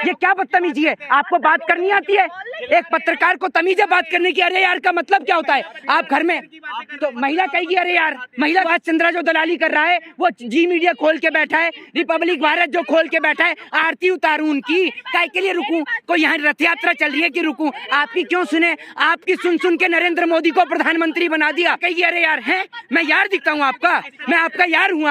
ये क्या बदतमीजी है? आपको बात करनी आती है? एक पत्रकार को तमीज है बात करने की? अरे यार का मतलब क्या होता है? आप घर में तो महिला कहेगी अरे यार, महिला बात चंद्रा जो दलाली कर रहा है वो जी मीडिया खोल के बैठा है, रिपब्लिक भारत जो खोल के बैठा है, आरती उतारू उनकी, काय के लिए रुकूं? कोई यहाँ रथ यात्रा चल रही है कि रुकूं? आपकी क्यों सुने? आपकी सुन सुन के नरेंद्र मोदी को प्रधानमंत्री बना दिया। कहिए अरे यार है, मैं यार दिखता हूँ आपका? मैं आपका यार हूँ?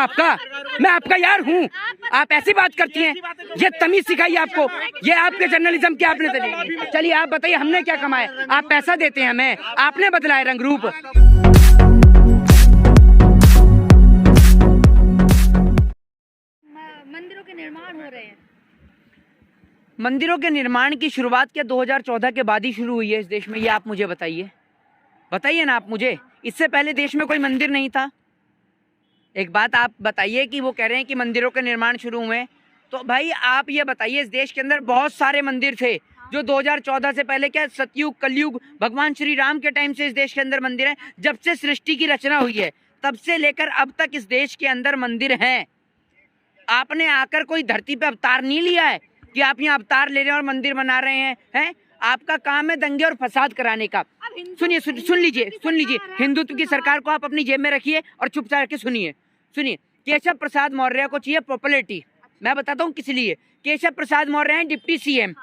मैं आपका यार हूँ? आप ऐसी बात करती हैं? ये तमीज सिखाई आपको? ये आपके जर्नलिज्म के आपने चलिए आप बताइए हमने क्या कमाया? आप पैसा देते हैं हमें, आपने बदलाया रंग रूप। मंदिरों के निर्माण हो रहे हैं। मंदिरों के निर्माण की शुरुआत क्या 2014 के बाद ही शुरू हुई है इस देश में? ये आप मुझे बताइए ना आप मुझे। इससे पहले देश में कोई मंदिर नहीं था। एक बात आप बताइए कि वो कह रहे हैं कि मंदिरों के निर्माण शुरू हुए, तो भाई आप ये बताइए, इस देश के अंदर बहुत सारे मंदिर थे जो 2014 से पहले, क्या सतयुग कलयुग भगवान श्री राम के टाइम से इस देश के अंदर मंदिर हैं। जब से सृष्टि की रचना हुई है तब से लेकर अब तक इस देश के अंदर मंदिर हैं। आपने आकर कोई धरती पे अवतार नहीं लिया है कि आप यहाँ अवतार ले रहे हैं और मंदिर बना रहे हैं। आपका काम है दंगे और फसाद कराने का। सुनिए सुन लीजिए हिंदुत्व की सरकार को आप अपनी जेब में रखिए और चुपचाप के सुनिए। केशव प्रसाद मौर्य को चाहिए पॉपुलैरिटी। मैं बताता हूँ किस लिए। केशव प्रसाद मौर्य हैं डिप्टी सीएम,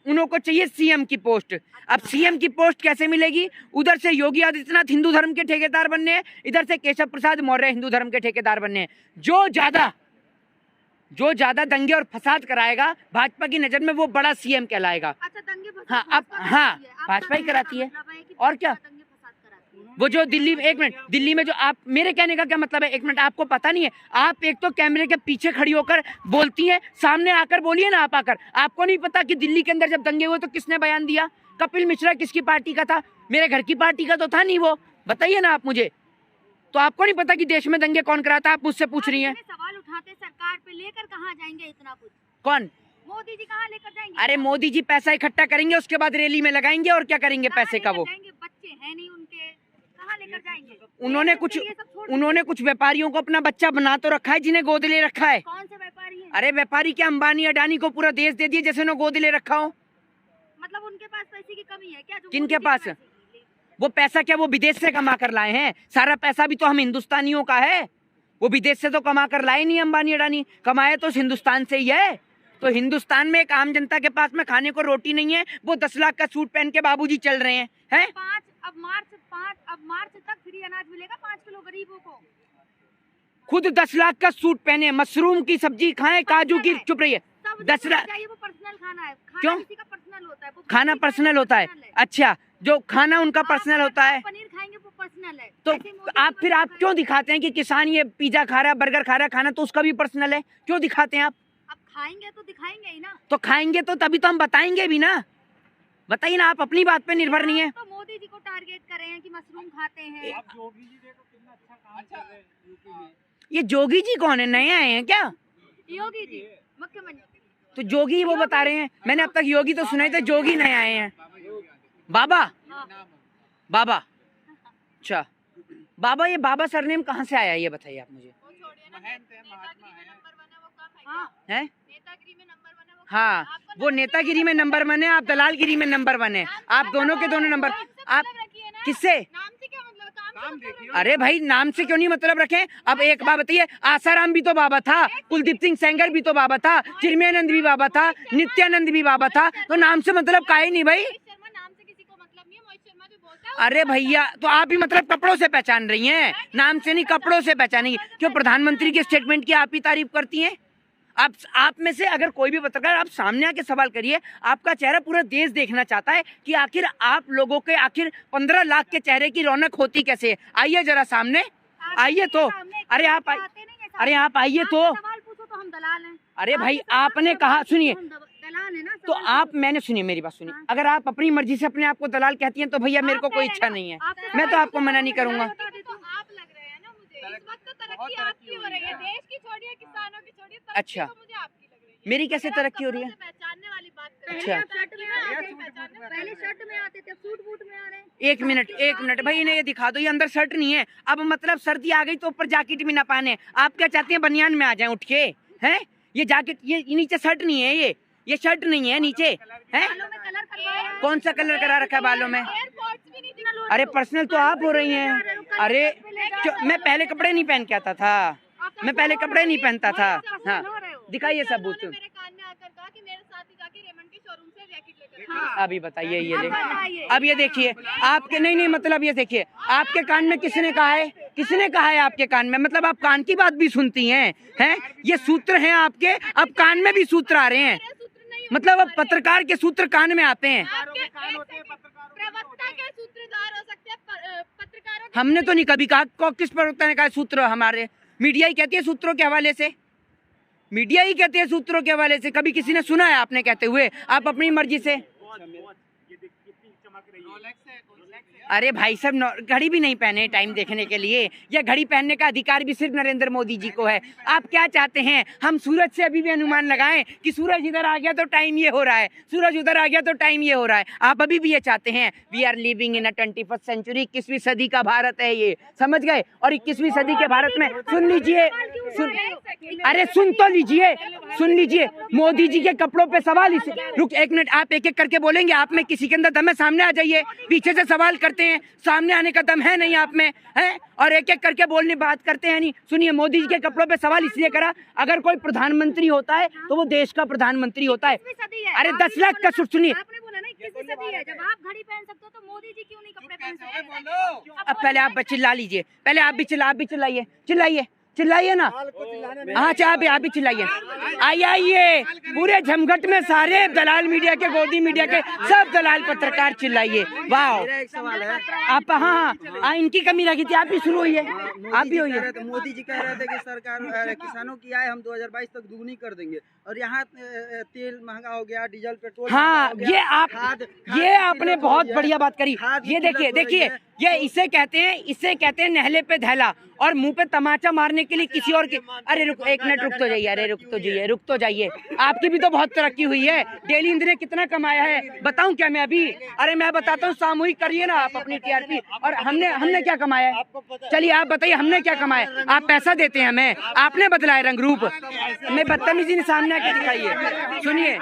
उनको चाहिए सीएम की पोस्ट। अब सीएम की पोस्ट कैसे मिलेगी? उधर से योगी आदित्यनाथ हिंदू धर्म के ठेकेदार बनने हैं, इधर से केशव प्रसाद मौर्य हिंदू धर्म के ठेकेदार बनने हैं। जो ज्यादा दंगे और फसाद कराएगा भाजपा की नजर में वो बड़ा सीएम कहलाएगा। अच्छा, दंगे हाँ, अब हाँ भाजपा ही कराती है और क्या। वो जो दिल्ली में, एक मिनट, दिल्ली में जो आप, मेरे कहने का क्या मतलब है, एक मिनट, आपको पता नहीं है? आप एक तो कैमरे के पीछे खड़ी होकर बोलती हैं, सामने आकर बोलिए ना आप आकर। आपको नहीं पता कि दिल्ली के अंदर जब दंगे हुए तो किसने बयान दिया? कपिल मिश्रा किसकी पार्टी का था? मेरे घर की पार्टी का तो था नहीं वो। बताइए ना आप मुझे। तो आपको नहीं पता कि देश में दंगे कौन कराता? आप मुझसे पूछ रही हैं। सवाल उठाते सरकार पे, लेकर कहाँ जाएंगे इतना कुछ? कौन? मोदी जी कहाँ लेकर जाएंगे? अरे मोदी जी पैसा इकट्ठा करेंगे, उसके बाद रैली में लगाएंगे और क्या करेंगे पैसे का? वो बच्चे हैं नहीं उनके, कहाँ लेकर जाएंगे? उन्होंने कुछ व्यापारियों को अपना बच्चा बना तो रखा है, जिन्हें गोद ले रखा है। कौन से व्यापारी हैं? अरे व्यापारी क्या, अंबानी अडानी को पूरा देश दे दिए जैसे उन्होंने गोद ले रखा हो। मतलब उनके पास पैसे की कमी है क्या? किनके पास? वो पैसा क्या वो विदेश से कमा कर लाए हैं? सारा पैसा भी तो हम हिंदुस्तानियों का है। वो विदेश से तो कमा कर लाए नहीं अंबानी अडानी, कमाए तो हिंदुस्तान से ही है। तो हिंदुस्तान में एक आम जनता के पास में खाने को रोटी नहीं है, वो 10 लाख का सूट पहन के बाबूजी चल रहे हैं। अब मार्च तक फ्री अनाज मिलेगा 5 किलो गरीबों को। खुद 10 लाख का सूट पहने, मशरूम की सब्जी खाएं, काजू की, चुप रहिए। 10 लाख वो पर्सनल खाना है। क्यों? किसी का पर्सनल होता है, खाना पर्सनल होता है? अच्छा, जो खाना उनका पर्सनल होता है, पनीर खाएंगे वो पर्सनल है। तो आप क्यों दिखाते हैं कि किसान ये पिज्जा खा रहा है, बर्गर खा रहा है, खाना तो उसका भी पर्सनल है? क्यों दिखाते हैं आप? अब खाएंगे तो दिखाएंगे ही ना। तो खाएंगे तो तभी तो हम बताएंगे भी ना। बताइए ना, आप अपनी बात पे निर्भर नहीं है। तो मोदी जी को टारगेट कर रहे हैं कि मशरूम खाते हैं। आप जोगी जी देखो कितना अच्छा काम कर रहे हैं यूपी में। ये जोगी जी कौन है? नए आए हैं क्या? योगी जी मुख्यमंत्री। तो जोगी वो बता रहे हैं, मैंने अब तक योगी तो सुने थे, जोगी नए आए हैं। बाबा अच्छा बाबा, ये बाबा सरनेम कहाँ से आया ये बताइए आप मुझे। हैं? हाँ, वो नेतागिरी में नंबर 1 है, आप दलालगिरी में नंबर 1 है। आप दोनों के दोनों नंबर। आप किससे? अरे भाई नाम से क्यों नहीं मतलब रखें? अब एक बात बताइए, आसाराम भी तो बाबा था, कुलदीप सिंह सेंगर भी तो बाबा था, चिन्मयानंद भी बाबा था, नित्यानंद भी बाबा था, तो नाम से मतलब काहे नहीं भाई? अरे भैया, तो आप भी मतलब कपड़ों से पहचान रही हैं, नाम से नहीं कपड़ों से पहचानेंगी। क्यों प्रधानमंत्री के स्टेटमेंट की आप ही तारीफ करती हैं? आप में से अगर कोई भी पत्रकार, आप सामने आके सवाल करिए। आपका चेहरा पूरा देश देखना चाहता है कि आखिर आप लोगों के, आखिर 15 लाख के चेहरे की रौनक होती कैसे है। आइए जरा सामने, आइए तो। अरे आप आइए तो। हम दलाल हैं। अरे भाई आपने कहा, सुनिए तो मैंने सुनिए मेरी बात सुनिए। अगर आप अपनी मर्जी से अपने आप को दलाल कहती हैं तो भैया मेरे को कोई इच्छा नहीं है, मैं तो आपको मना नहीं करूंगा। अच्छा, मेरी कैसे तरक्की हो रही है? अच्छा, पहले शर्ट में आते थे, सूट बूट में आ रहे हैं। एक मिनट भाई, इन्हें ये दिखा दो, ये अंदर शर्ट नहीं है। अब मतलब सर्दी आ गई तो ऊपर जैकेट भी ना पहने। आप क्या चाहते हैं, बनियान में आ जाएं उठ के? हैं ये जैकेट, ये नीचे शर्ट नहीं है, ये शर्ट नहीं है नीचे है? बालों में कलर करवाया है। कौन सा कलर करा रखा है बालों में? एयरपोर्ट्स भी नहीं दिखा। अरे पर्सनल तो आप हो रही हैं। अरे मैं पहले कपड़े नहीं पहन के आता था, मैं पहले कपड़े नहीं पहनता था। हाँ दिखाइए सबूत। मेरे कान में आकर कहा कि मेरे साथ ही जाके रेमंड के शोरूम से जैकेट लेकर। अभी बताइए ये ले, अब ये देखिए आपके नहीं मतलब ये देखिए आपके कान में किसने कहा है? किसने कहा है आपके कान में? मतलब आप कान की बात भी सुनती हैं? ये सूत्र हैं आपके, अब कान में भी सूत्र आ रहे हैं, मतलब अब पत्रकार के सूत्र कान में आते हैं। प्रवक्ता के सूत्रधार हो सकते हैं पत्रकारों। हमने तो नहीं कभी कहा, किस प्रवक्ता ने कहा सूत्र? हमारे मीडिया ही कहती है सूत्रों के हवाले से, मीडिया ही कहती है सूत्रों के हवाले से। कभी किसी ने सुना है आपने कहते हुए? आप अपनी मर्जी से। अरे भाई साहब घड़ी भी नहीं पहने टाइम देखने के लिए, या घड़ी पहनने का अधिकार भी सिर्फ नरेंद्र मोदी जी को है। आप क्या चाहते हैं? हम सूरज से अभी भी अनुमान लगाएं कि सूरज इधर आ गया तो टाइम ये हो रहा है, सूरज उधर आ गया तो टाइम ये हो रहा है। आप अभी भी ये चाहते हैं? We are living in a 21st century, 21वीं सदी का भारत है ये, समझ गए? और 21वीं सदी के भारत में सुन लीजिए, अरे सुन तो लीजिए, सुन लीजिए, मोदी जी के कपड़ों पे सवाल। रुक एक मिनट, आप एक एक करके बोलेंगे। आप में किसी के अंदर दम है? सामने आ जाइए, पीछे से सवाल करते हैं, सामने आने का दम है नहीं आप में, है? और एक एक करके बोलने बात करते हैं नहीं। सुनिए, मोदी जी के कपड़ों पे सवाल इसलिए करा, अगर कोई प्रधानमंत्री होता है तो वो देश का प्रधानमंत्री होता है। अरे 10 लाख का सुनिए, आपने बोला ना 21वीं सदी है, जब आप घड़ी पहन सकते हो तो मोदी जी क्यों नहीं कपड़े पहन सकते? अब पहले आप चिल्ला लीजिए, पहले आप भी चिल्लाइए, चिल्लाइए चिल्लाइए ना। हाँ आप भी चिल्लाइए। आइए पूरे झमघट में सारे दलाल मीडिया के, गोदी मीडिया के सब दलाल पत्रकार चिल्लाइए। वाह, एक सवाल है आप हाँ इनकी कमी लगी थी, आप भी शुरू होइए, आप भी होइए। मोदी जी कह रहे थे कि सरकार किसानों की आय हम 2022 तक दुगनी कर देंगे, और यहाँ तेल महंगा हो गया, डीजल पेट्रोल। हाँ ये आपने बहुत बढ़िया बात करी। ये देखिए ये इसे कहते हैं नहले पे धैला और मुंह पे तमाचा मारने के लिए किसी और के। अरे रुक एक मिनट, रुक तो जाइए, अरे रुक तो जाइए। आपकी भी तो बहुत तरक्की हुई है। डेली हिंद ने कितना कमाया है बताऊं क्या मैं अभी? अरे मैं बताता हूँ, सामूहिक करिए ना आप अपनी टीआरपी। और हमने क्या कमाया है? चलिए आप बताइए हमने क्या कमाया? आप पैसा देते हैं हमें, आपने बदला है रंग रूप। मैं बदतमीजी ने सामने आके दिखाइए। सुनिए,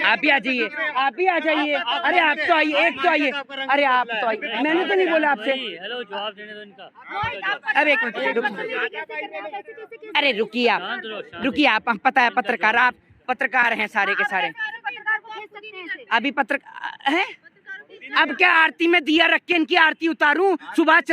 आप भी आ जाइए, आप भी आ जाइए। अरे आप तो आइए, एक तो आइए। अरे आप तो आइए, मैंने तो नहीं बोला आपसे। हेलो, जवाब देने दो इनका। अब एक मिनट, अरे रुकिए आप पता है पत्रकार, आप पत्रकार हैं सारे के सारे। अभी पत्रकार हैं, अब क्या आरती में दिया रख के इनकी आरती उतारूं? सुभाष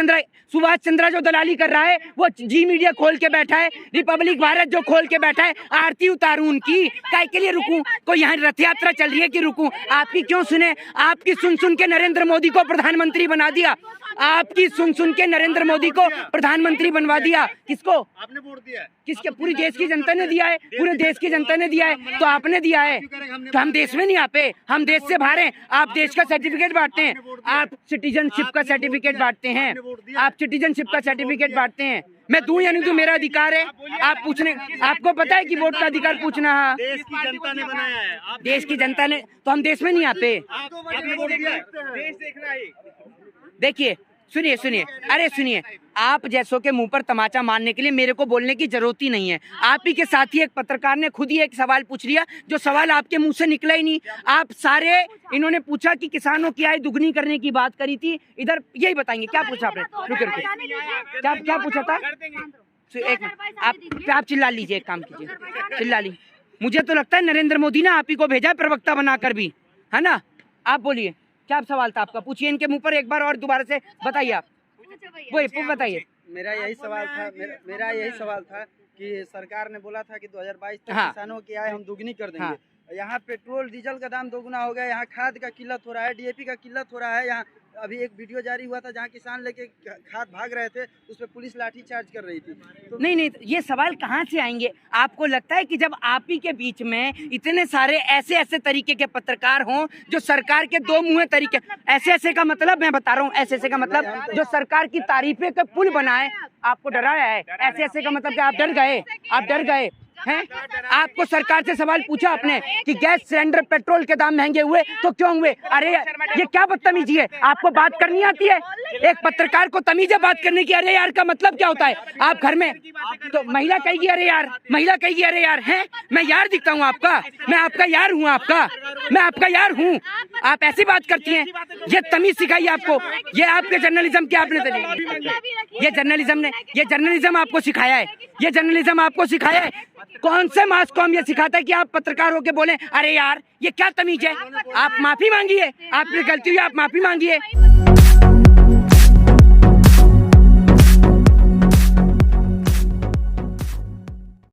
चंद्रा जो दलाली कर रहा है वो जी मीडिया खोल के बैठा है, रिपब्लिक भारत जो खोल के बैठा है, आरती उतारूं उनकी? काय के लिए रुकूं? कोई यहाँ रथ यात्रा चल रही है कि रुकूं? आपकी क्यों सुने? आपकी सुन के नरेंद्र मोदी को प्रधानमंत्री बना दिया। आपकी सुन के नरेंद्र मोदी को प्रधानमंत्री बनवा दिया। किसको? आपने वोट दिया है। किसके? पूरी देश की जनता ने दिया है, पूरे देश की जनता ने दिया है। तो आपने दिया है तो हम देश में नहीं आते, हम देश से बाहर हैं। आप देश का सर्टिफिकेट बांटते हैं, आप सिटीजनशिप का सर्टिफिकेट बांटते हैं, आप सिटीजनशिप का सर्टिफिकेट बांटते हैं। मैं दूं या नहीं दूं मेरा अधिकार है। आप पूछने, आपको पता है कि वोट का अधिकार पूछना है? देश की जनता ने बनाया है। देश की जनता ने, तो हम देश में नहीं आते। देखिए सुनिए, अरे सुनिए, आप जैसों के मुंह पर तमाचा मारने के लिए मेरे को बोलने की जरूरत ही नहीं है। आप ही के साथ ही एक पत्रकार ने खुद ही एक सवाल पूछ लिया, जो सवाल आपके मुंह से निकला ही नहीं। आप सारे, इन्होंने पूछा कि किसानों की आय दुगनी करने की बात करी थी। इधर यही बताएंगे क्या पूछा आपने? रुके क्या पूछा था? एक मिनट, आप चिल्ला लीजिए, एक काम कीजिए, चिल्ला लीजिए। मुझे तो लगता है नरेंद्र मोदी ने आप ही को भेजा है प्रवक्ता बनाकर भी, है ना? आप बोलिए, क्या सवाल था आपका? पूछिए इनके मुंह पर एक बार और दोबारा से बताइए। आप वो बताइए। मेरा यही सवाल था कि सरकार ने बोला था कि 2022 तक हाँ। किसानों की आय हम दुगनी कर देंगे। हाँ। यहाँ पेट्रोल डीजल का दाम दोगुना हो गया, यहाँ खाद का किल्लत हो रहा है, डीएपी का किल्लत हो रहा है। यहाँ अभी एक वीडियो जारी हुआ था जहाँ किसान लेके खाद भाग रहे थे, उस पर पुलिस लाठी चार्ज कर रही थी। तो नहीं, ये सवाल कहाँ से आएंगे? आपको लगता है कि जब आप ही के बीच में इतने सारे ऐसे तरीके के पत्रकार हों जो सरकार के दो मुँहे तरीके, ऐसे का मतलब मैं बता रहा हूँ, ऐसे का मतलब जो सरकार की तारीफे का पुल बनाए, आपको डराया है? ऐसे का मतलब कि आप डर गए? हैं? आपको सरकार से सवाल पूछा आपने कि गैस सिलेंडर पेट्रोल के दाम महंगे हुए तो क्यों हुए? अरे ये क्या बदतमीजी है? आपको बात करनी आती है? एक पत्रकार को तमीज है बात करने की? अरे यार का मतलब क्या होता है? आप घर में तो महिला कहेगी अरे यार, महिला कहेगी अरे यार, हैं? मैं यार दिखता हूँ आपका? मैं आपका यार हूँ? मैं आपका यार हूँ? आप ऐसी बात करती हैं? ये तमीज सिखाई आपको? ये आपके जर्नलिज्म क्या आपने ये जर्नलिज्म आपको सिखाया है? ये जर्नलिज्म आपको सिखाया है? कौन से मास कॉम ये सिखाता है कि आप पत्रकार होके बोले अरे यार? ये क्या तमीज है? आप माफी मांगिए, आपने गलती हुई, आप माफी मांगिए।